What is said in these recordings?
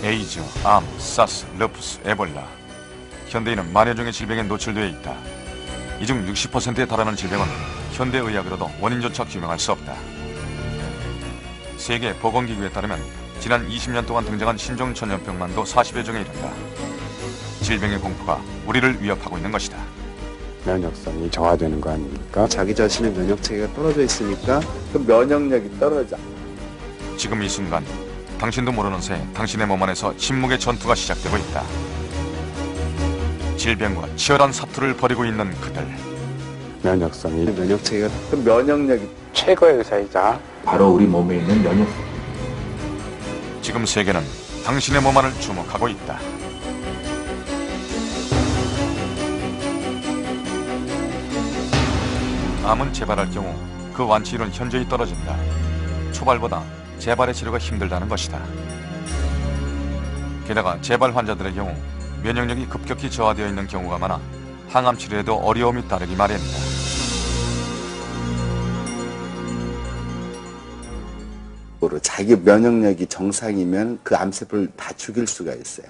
에이즈, 암, 사스, 르푸스, 에볼라. 현대인은 만여 종의 질병에 노출되어 있다. 이 중 60%에 달하는 질병은 현대의학으로도 원인조차 규명할 수 없다. 세계보건기구에 따르면 지난 20년 동안 등장한 신종 전염병만도 40여 종에 이른다. 질병의 공포가 우리를 위협하고 있는 것이다. 면역성이 저하되는 거 아닙니까? 자기 자신의 면역체계가 떨어져 있으니까 그 면역력이 떨어져. 지금 이 순간 당신도 모르는 새 당신의 몸 안에서 침묵의 전투가 시작되고 있다. 질병과 치열한 사투를 벌이고 있는 그들. 면역체계가 그 면역력이 최고의 의사이자 바로 우리 몸에 있는 면역. 지금 세계는 당신의 몸 안을 주목하고 있다. 암은 재발할 경우 그 완치율은 현저히 떨어진다. 초발보다 재발의 치료가 힘들다는 것이다. 게다가 재발 환자들의 경우 면역력이 급격히 저하되어 있는 경우가 많아 항암 치료에도 어려움이 따르기 마련이다. 자기 면역력이 정상이면 그 암세포를 다 죽일 수가 있어요.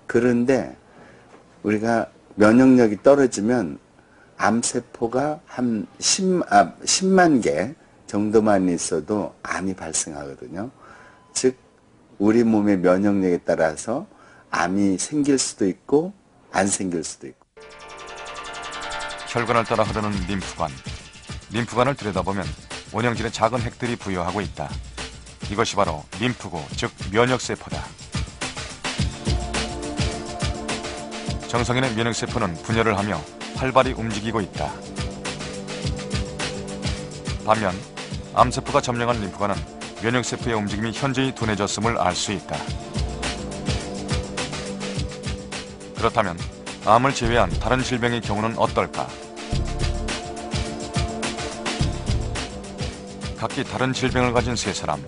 그런데 우리가 면역력이 떨어지면 암세포가 한 10만 개 정도만 있어도 암이 발생하거든요. 즉 우리 몸의 면역력에 따라서 암이 생길 수도 있고 안 생길 수도 있고. 혈관을 따라 흐르는 림프관. 림프관을 들여다보면 원형질의 작은 핵들이 부여하고 있다. 이것이 바로 림프구, 즉 면역세포다. 정상인의 면역세포는 분열을 하며 활발히 움직이고 있다. 반면 암세포가 점령한 림프관은 면역세포의 움직임이 현저히 둔해졌음을 알 수 있다. 그렇다면 암을 제외한 다른 질병의 경우는 어떨까? 각기 다른 질병을 가진 세 사람,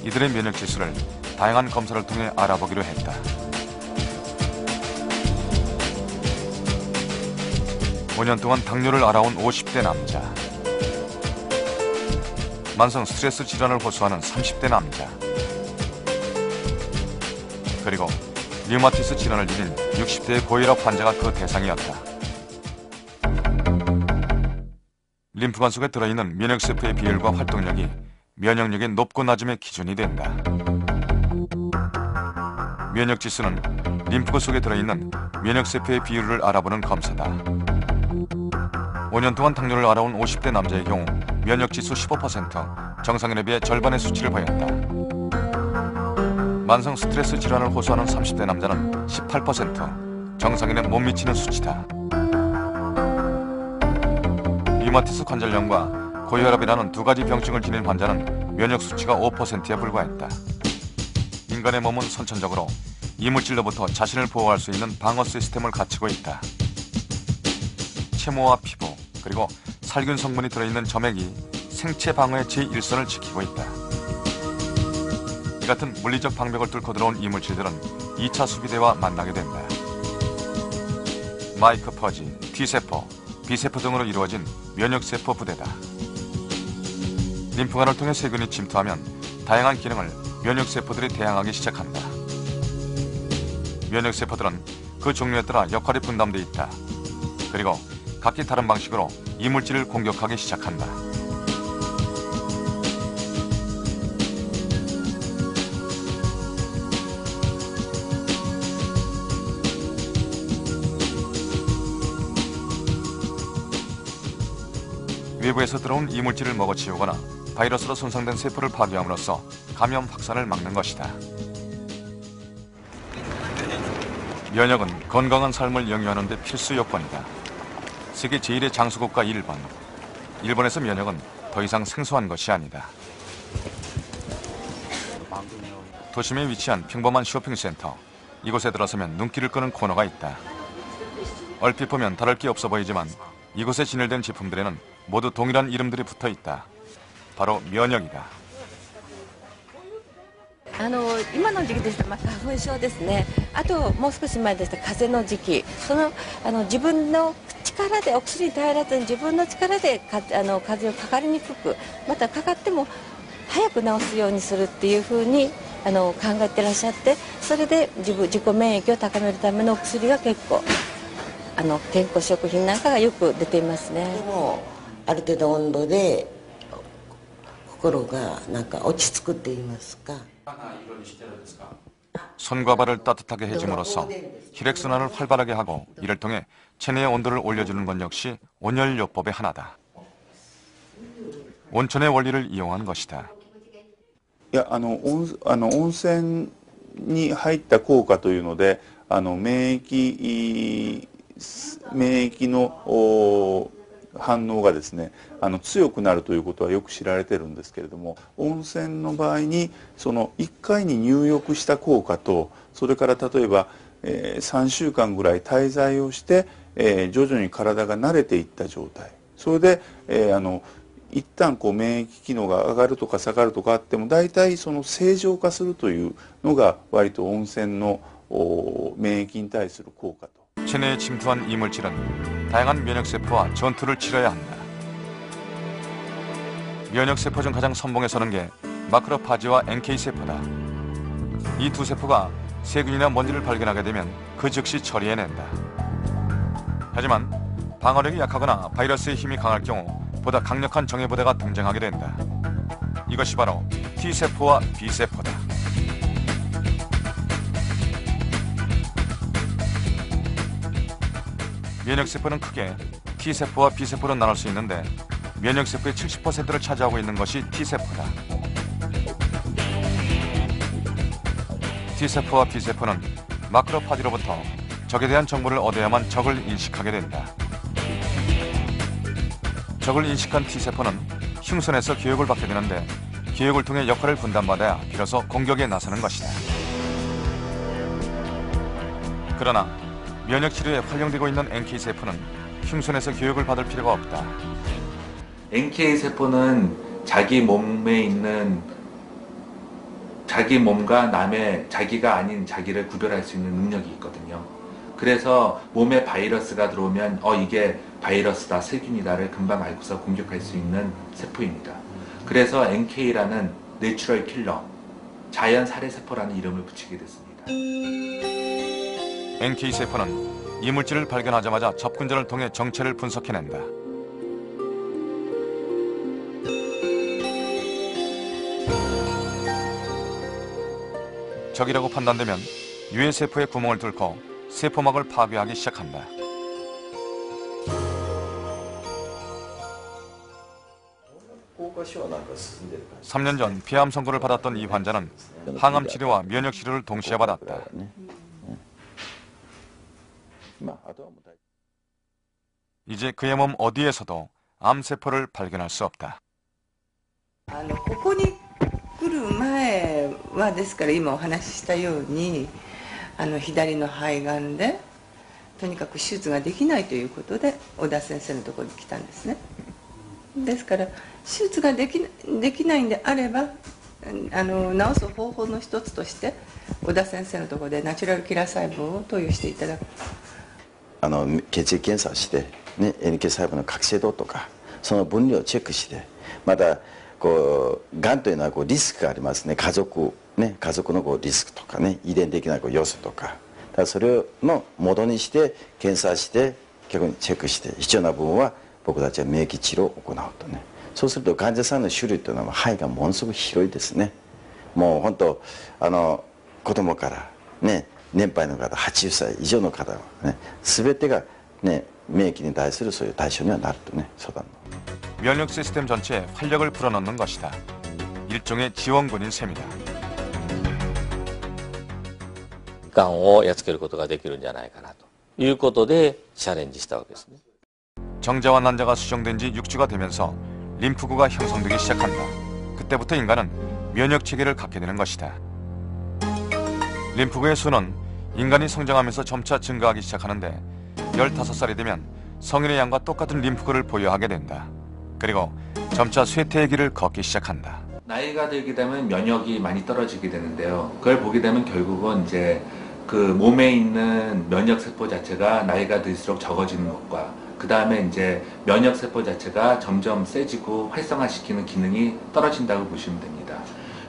이들의 면역 지수를 다양한 검사를 통해 알아보기로 했다. (5) 5년 동안 당뇨를 알아온 50대 남자, 만성 스트레스 질환을 호소하는 30대 남자, 그리고 류마티스 질환을 지닌 60대의 고혈압 환자가 그 대상이었다. 림프관 속에 들어있는 면역세포의 비율과 활동력이 면역력의 높고 낮음의 기준이 된다. 면역지수는 림프구 속에 들어있는 면역세포의 비율을 알아보는 검사다. 5년 동안 당뇨를 알아온 50대 남자의 경우 면역지수 15%, 정상인에 비해 절반의 수치를 보였다. 만성 스트레스 질환을 호소하는 30대 남자는 18%, 정상인에 못 미치는 수치다. 류마티스 관절염과 고혈압이라는 두 가지 병증을 지닌 환자는 면역 수치가 5%에 불과했다. 인간의 몸은 선천적으로 이물질로부터 자신을 보호할 수 있는 방어 시스템을 갖추고 있다. 채모와 피부, 그리고 살균 성분이 들어있는 점액이 생체 방어의 제1선을 지키고 있다. 이 같은 물리적 방벽을 뚫고 들어온 이물질들은 2차 수비대와 만나게 된다. 마이크퍼지, T세포, B세포 등으로 이루어진 면역세포 부대다. 림프관을 통해 세균이 침투하면 다양한 기능을 면역세포들이 대항하기 시작한다. 면역세포들은 그 종류에 따라 역할이 분담되어 있다. 그리고 각기 다른 방식으로 이물질을 공격하기 시작한다. 외부에서 들어온 이물질을 먹어치우거나 바이러스로 손상된 세포를 파괴함으로써 감염 확산을 막는 것이다. 면역은 건강한 삶을 영위하는 데 필수 요건이다. 세계 제1의 장수국가 일본. 일본에서 면역은 더 이상 생소한 것이 아니다. 도심에 위치한 평범한 쇼핑센터. 이곳에 들어서면 눈길을 끄는 코너가 있다. 얼핏 보면 다를 게 없어 보이지만 이곳에 진열된 제품들에는 모두 동일한 이름들이 붙어 있다. 바로 면역이다. 今の時期でしたら花粉症ですね。あともう少し前でしたら風邪の時期。自分の力でお薬に頼らずに自分の力で風邪をかかりにくく、またかかっても早く治すようにするっていう風に考えてらっしゃって、それで自己免疫を高めるためのお薬が結構健康食品なんかがよく出ていますね。でもある程度温度で心がなんか落ち着くって言いますか。 손과 발을 따뜻하게 해줌으로써 혈액순환을 활발하게 하고 이를 통해 체내의 온도를 올려주는 건 역시 온열요법의 하나다. 온천의 원리를 이용한 것이다. いや温泉に入った効果というので免疫の反応がですね強くなるということはよく知られてるんですけれども、温泉の場合にその1回に入浴した効果と、それから例えば、3週間ぐらい滞在をして、徐々に体が慣れていった状態、それで、一旦免疫機能が上がるとか下がるとかあっても大体その正常化するというのが割と温泉の免疫に対する効果と。 체내에 침투한 이물질은 다양한 면역세포와 전투를 치러야 한다. 면역세포 중 가장 선봉에 서는 게 마크로파지와 NK세포다. 이 두 세포가 세균이나 먼지를 발견하게 되면 그 즉시 처리해낸다. 하지만 방어력이 약하거나 바이러스의 힘이 강할 경우 보다 강력한 정예부대가 등장하게 된다. 이것이 바로 T세포와 B세포다. 면역세포는 크게 T세포와 B세포로 나눌 수 있는데 면역세포의 70%를 차지하고 있는 것이 T세포다. T세포와 B세포는 마크로파지로부터 적에 대한 정보를 얻어야만 적을 인식하게 된다. 적을 인식한 T세포는 흉선에서 교육을 받게 되는데 교육을 통해 역할을 분담받아야 비로소 공격에 나서는 것이다. 그러나 면역치료에 활용되고 있는 NK세포는 흉선에서 교육을 받을 필요가 없다. NK세포는 자기 몸에 있는 자기 몸과 남의 자기가 아닌 자기를 구별할 수 있는 능력이 있거든요. 그래서 몸에 바이러스가 들어오면 이게 바이러스다, 세균이다를 금방 알고서 공격할 수 있는 세포입니다. 그래서 NK라는 내추럴 킬러, 자연 살해세포라는 이름을 붙이게 됐습니다. NK세포는 이물질을 발견하자마자 접근전을 통해 정체를 분석해낸다. 적이라고 판단되면 유해세포의 구멍을 뚫고 세포막을 파괴하기 시작한다. 삼 년 전 비암 선고를 받았던 이 환자는 항암 치료와 면역 치료를 동시에 받았다. 이제 그의 몸 어디에서도 암세포를 발견할 수 없다. ここに来る前はですから今お話ししたように左の肺がんでとにかく手術ができないということで小田先生のところに来たんですね。ですから手術ができないんであれば治す方法の一つとして小田先生のところでナチュラルキラー細胞を投与していただく。血液検査をして、ね、NK 細胞の活性度とかその分量をチェックして、またがんというのはリスクがありますね。家族のリスクとかね、遺伝的な要素とか、だからそれの元にして検査して逆にチェックして必要な部分は僕たちは免疫治療を行うとね。そうすると患者さんの種類というのは肺がものすごく広いですね。もう本当子供からね年配の方、80歳以上の方はね全てがね免疫に対するそういう対象にはなるとね相談の。 면역 시스템 전체에 활력을 불어넣는 것이다. 일종의 지원군인 셈이다. がんをやっつけることができるんじゃないかなということでチャレンジしたわけですね。 정자와 난자가 수정된 지 6주가 되면서 림프구가 형성되기 시작한다. 그때부터 인간은 면역 체계를 갖게 되는 것이다. 림프구의 수는 인간이 성장하면서 점차 증가하기 시작하는데 15살이 되면 성인의 양과 똑같은 림프구를 보유하게 된다. 그리고 점차 쇠퇴의 길을 걷기 시작한다. 나이가 들게 되면 면역이 많이 떨어지게 되는데요. 그걸 보게 되면 결국은 이제 그 몸에 있는 면역 세포 자체가 나이가 들수록 적어지는 것과 그 다음에 이제 면역 세포 자체가 점점 세지고 활성화시키는 기능이 떨어진다고 보시면 됩니다.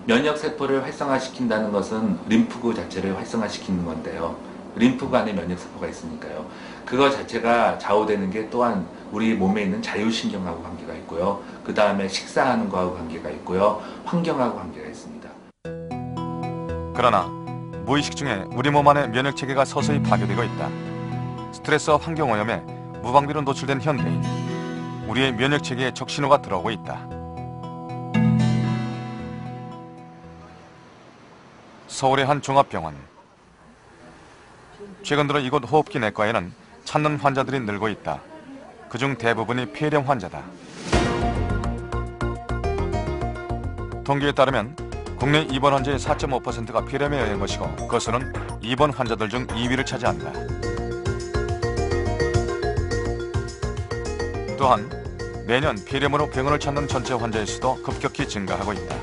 면역 세포를 활성화시킨다는 것은 림프구 자체를 활성화시키는 건데요. 림프구 안에 면역 세포가 있으니까요. 그거 자체가 좌우되는 게 또한 우리 몸에 있는 자율신경하고 관계가 있고요. 그 다음에 식사하는 거하고 관계가 있고요. 환경하고 관계가 있습니다. 그러나 무의식 중에 우리 몸 안의 면역 체계가 서서히 파괴되고 있다. 스트레스와 환경 오염에 무방비로 노출된 현대인. 우리의 면역 체계에 적신호가 들어오고 있다. 서울의 한 종합병원. 최근 들어 이곳 호흡기 내과에는 찾는 환자들이 늘고 있다. 그중 대부분이 폐렴 환자다. 통계에 따르면 국내 입원 환자의 4.5%가 폐렴에 의한 것이고 그것은 입원 환자들 중 2위를 차지한다. 또한 매년 폐렴으로 병원을 찾는 전체 환자의 수도 급격히 증가하고 있다.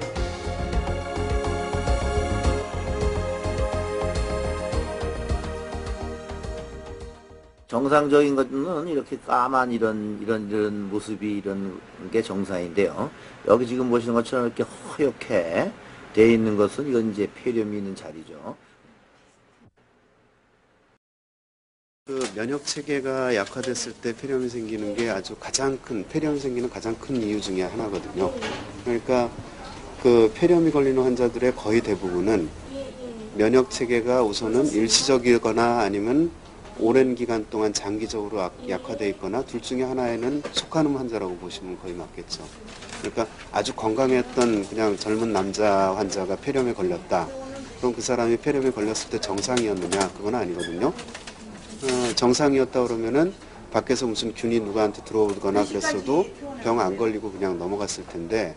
정상적인 것은 이렇게 까만 이런 모습이 이런 게 정상인데요. 여기 지금 보시는 것처럼 이렇게 허옇게 돼 있는 것은 이건 이제 폐렴이 있는 자리죠. 그 면역 체계가 약화됐을 때 폐렴이 생기는 게 폐렴이 생기는 가장 큰 이유 중에 하나거든요. 그러니까 그 폐렴이 걸리는 환자들의 거의 대부분은 면역 체계가 우선은 일시적이거나 아니면 오랜 기간 동안 장기적으로 약화되어 있거나 둘 중에 하나에는 속하는 환자라고 보시면 거의 맞겠죠. 그러니까 아주 건강했던 그냥 젊은 남자 환자가 폐렴에 걸렸다. 그럼 그 사람이 폐렴에 걸렸을 때 정상이었느냐? 그건 아니거든요. 정상이었다 그러면은 밖에서 무슨 균이 누구한테 들어오거나 그랬어도 병 안 걸리고 그냥 넘어갔을 텐데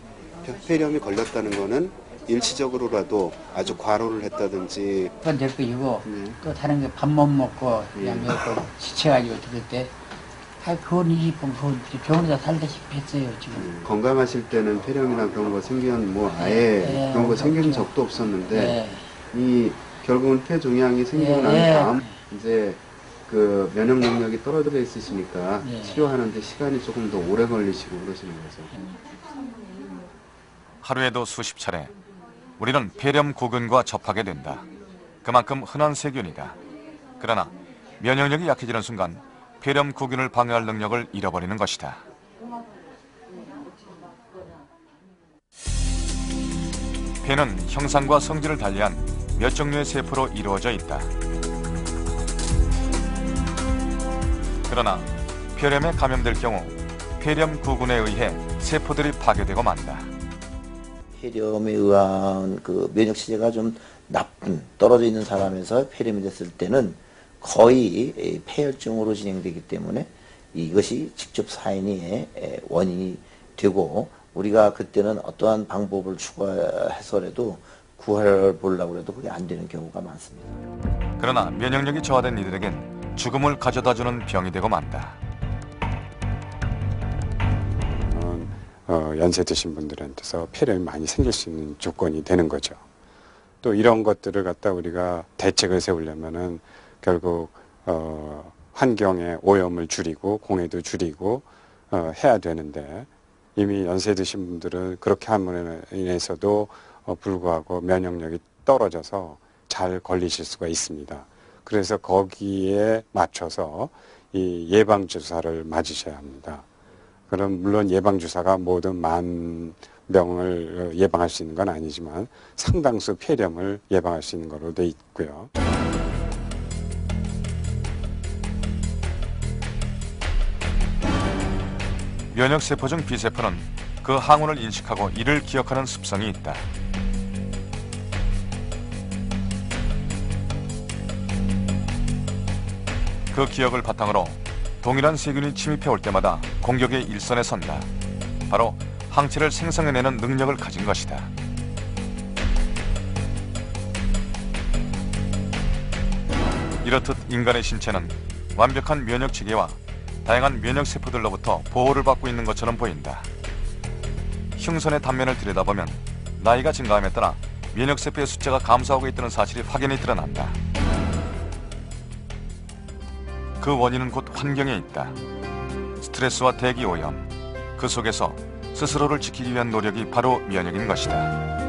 폐렴이 걸렸다는 거는 일시적으로라도 아주 과로를 했다든지 그건 될 거이고 또 다른 게 밥 못 먹고 그냥 지쳐가지고 그럴 때 그건 병원에다 살다시피 했어요 지금. 건강하실 때는 폐렴이나 그런 거 생기면 뭐 아예 그런 거 생기는 적도 없었는데 이 결국은 폐종양이 생기고 난 다음 이제 그 면역 능력이 떨어져 있으시니까 치료하는데 시간이 조금 더 오래 걸리시고 그러시는 거죠. 하루에도 수십 차례 우리는 폐렴 구균과 접하게 된다. 그만큼 흔한 세균이다. 그러나 면역력이 약해지는 순간 폐렴 구균을 방어할 능력을 잃어버리는 것이다. 폐는 형상과 성질을 달리한 몇 종류의 세포로 이루어져 있다. 그러나 폐렴에 감염될 경우 폐렴 구균에 의해 세포들이 파괴되고 만다. 폐렴에 의한 그 면역 체제가 좀 나쁜 떨어져 있는 사람에서 폐렴이 됐을 때는 거의 폐혈증으로 진행되기 때문에 이것이 직접 사인의 원인이 되고 우리가 그때는 어떠한 방법을 추가해서라도 구할 보려고 해도 그게 안 되는 경우가 많습니다. 그러나 면역력이 저하된 이들에겐 죽음을 가져다주는 병이 되고 만다. 연세 드신 분들한테서 폐렴이 많이 생길 수 있는 조건이 되는 거죠. 또 이런 것들을 갖다 우리가 대책을 세우려면은 결국 환경의 오염을 줄이고 공해도 줄이고 해야 되는데 이미 연세 드신 분들은 그렇게 함으로 인해서도 불구하고 면역력이 떨어져서 잘 걸리실 수가 있습니다. 그래서 거기에 맞춰서 이 예방주사를 맞으셔야 합니다. 그럼 물론 예방주사가 모든 만병을 예방할 수 있는 건 아니지만 상당수 폐렴을 예방할 수 있는 걸로 돼 있고요. 면역세포 중 B세포는 그 항원을 인식하고 이를 기억하는 습성이 있다. 그 기억을 바탕으로 동일한 세균이 침입해 올 때마다 공격의 일선에 선다. 바로 항체를 생성해내는 능력을 가진 것이다. 이렇듯 인간의 신체는 완벽한 면역 체계와 다양한 면역 세포들로부터 보호를 받고 있는 것처럼 보인다. 흉선의 단면을 들여다보면 나이가 증가함에 따라 면역 세포의 숫자가 감소하고 있다는 사실이 확연히 드러난다. 그 원인은 곧 환경에 있다. 스트레스와 대기 오염, 그 속에서 스스로를 지키기 위한 노력이 바로 면역인 것이다.